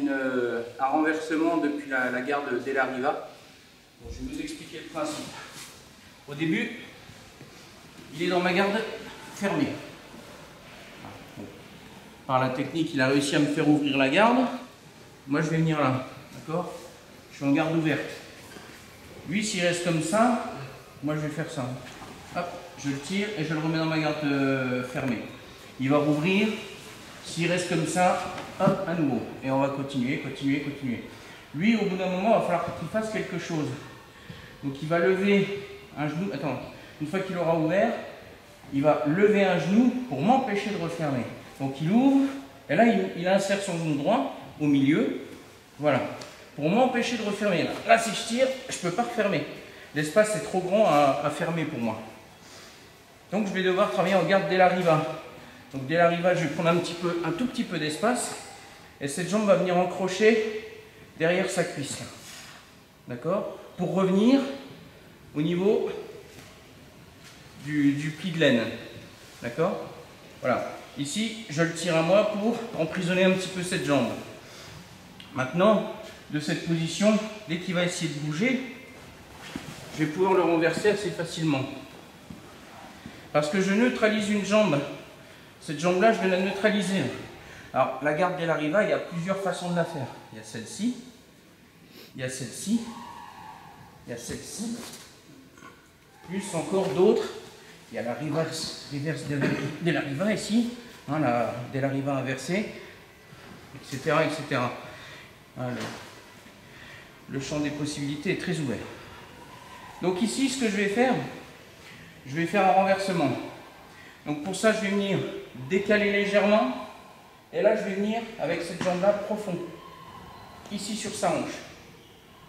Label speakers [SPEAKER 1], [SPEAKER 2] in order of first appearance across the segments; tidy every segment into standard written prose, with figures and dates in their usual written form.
[SPEAKER 1] un renversement depuis la gare d'El Arriva. Bon, je vais vous expliquer le principe. Au début, il est dans ma garde fermée. Bon. Par la technique, il a réussi à me faire ouvrir la garde. Moi, je vais venir là, d'accord? Je suis en garde ouverte. Lui, s'il reste comme ça, moi, je vais faire ça. Hop, je le tire et je le remets dans ma garde fermée. Il va rouvrir. S'il reste comme ça, hop, à nouveau. Et on va continuer, continuer, continuer. Lui, au bout d'un moment, il va falloir qu'il fasse quelque chose. Donc, il va lever un genou. Attends, une fois qu'il aura ouvert, il va lever un genou pour m'empêcher de refermer. Donc, il ouvre. Et là, il insère son genou droit au milieu. Voilà. Pour m'empêcher de refermer. Là, si je tire, je ne peux pas refermer. L'espace est trop grand à fermer pour moi. Donc, je vais devoir travailler en garde d'El Arriva. Donc, dès l'arrivage, je vais prendre un tout petit peu d'espace. Et cette jambe va venir encrocher derrière sa cuisse. D'accord? Pour revenir au niveau du pli de laine. D'accord? Voilà. Ici, je le tire à moi pour emprisonner un petit peu cette jambe. Maintenant, de cette position, dès qu'il va essayer de bouger, je vais pouvoir le renverser assez facilement. Parce que je neutralise une jambe. Cette jambe-là, je vais la neutraliser. Alors, la garde d'El Arriva, il y a plusieurs façons de la faire. Il y a celle-ci, il y a celle-ci, il y a celle-ci, plus encore d'autres. Il y a la reverse d'El Arriva ici, hein, la d'El Arriva inversée, etc., etc. Hein, le champ des possibilités est très ouvert. Donc ici, ce que je vais faire un renversement. Donc pour ça, je vais venir décaler légèrement. Et là, je vais venir avec cette jambe-là profond. Ici sur sa hanche.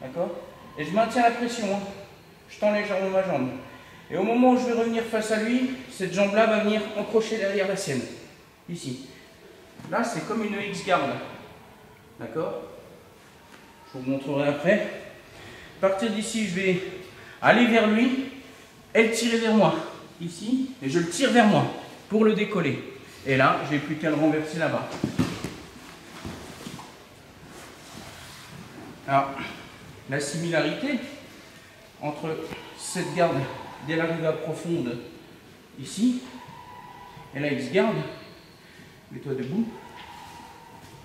[SPEAKER 1] D'accord? Et je maintiens la pression. Hein. Je tends légèrement ma jambe. Et au moment où je vais revenir face à lui, cette jambe-là va venir encrocher derrière la sienne. Ici. Là, c'est comme une X-garde. D'accord? Je vous montrerai après. À partir d'ici, je vais aller vers lui et le tirer vers moi. Ici, et je le tire vers moi pour le décoller. Et là, je n'ai plus qu'à le renverser là-bas. Alors, la similarité entre cette garde d'El Arriva profonde ici et la X-garde, mets-toi debout.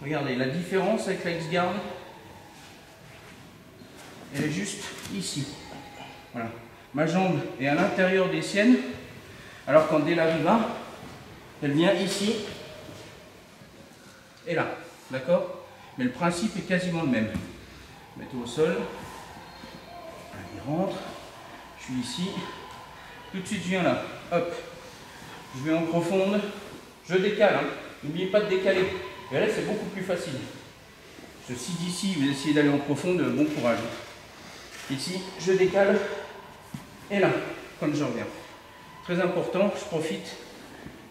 [SPEAKER 1] Regardez, la différence avec la X-garde, elle est juste ici. Voilà. Ma jambe est à l'intérieur des siennes, alors qu'en d'El Arriva, elle vient ici et là. D'accord? Mais le principe est quasiment le même. Mettez-vous au sol. Il rentre. Je suis ici. Tout de suite, je viens là. Hop. Je vais en profonde. Je décale. Hein. N'oubliez pas de décaler. Et là, c'est beaucoup plus facile. Si d'ici, vous essayez d'aller en profonde, bon courage. Ici, je décale. Et là, quand je reviens. Très important, je profite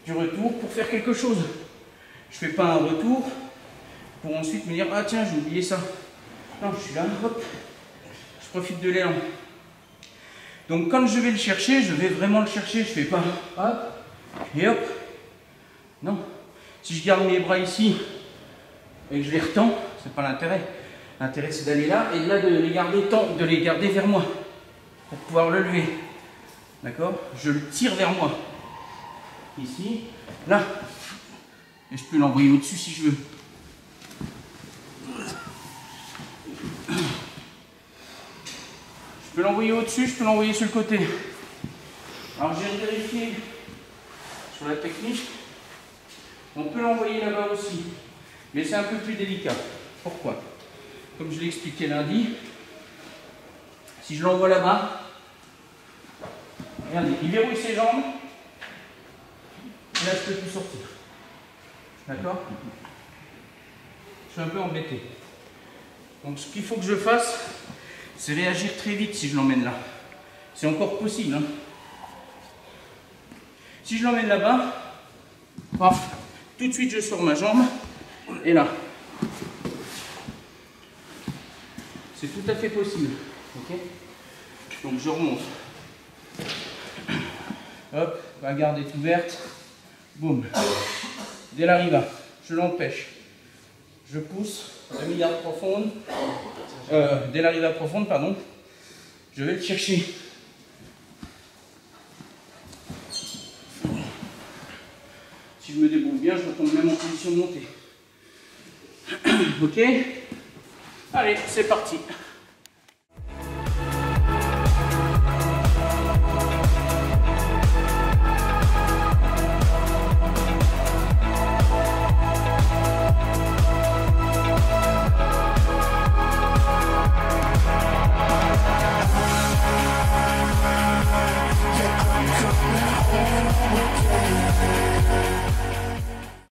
[SPEAKER 1] du retour pour faire quelque chose. Je ne fais pas un retour pour ensuite me dire « Ah tiens, j'ai oublié ça ». Non, je suis là, hop, je profite de l'élan. Donc quand je vais le chercher, je vais vraiment le chercher. Je ne fais pas hop et hop. Non. Si je garde mes bras ici et que je les retends, ce n'est pas l'intérêt. L'intérêt, c'est d'aller là et de là de les garder vers moi pour pouvoir le lever. D'accord? Je le tire vers moi. Ici, là. Et je peux l'envoyer au-dessus si je veux. Je peux l'envoyer au-dessus, je peux l'envoyer sur le côté. Alors j'ai vérifié sur la technique. On peut l'envoyer là-bas aussi. Mais c'est un peu plus délicat. Pourquoi? Comme je l'ai expliqué lundi, si je l'envoie là-bas, regardez, il verrouille ses jambes. Et là, je ne peux plus sortir. D'accord? Je suis un peu embêté. Donc, ce qu'il faut que je fasse, c'est réagir très vite si je l'emmène là. C'est encore possible. Hein. Si je l'emmène là-bas, paf, tout de suite, je sors ma jambe. Et là. C'est tout à fait possible. Ok? Donc, je remonte. Hop, la garde est ouverte. Boum. D'El Arriva, je l'empêche. je pousse demi-garde profonde, dès l'arrivée à profonde, pardon, je vais le chercher. Si je me débrouille bien, je retombe même en position de montée. Ok? Allez, c'est parti.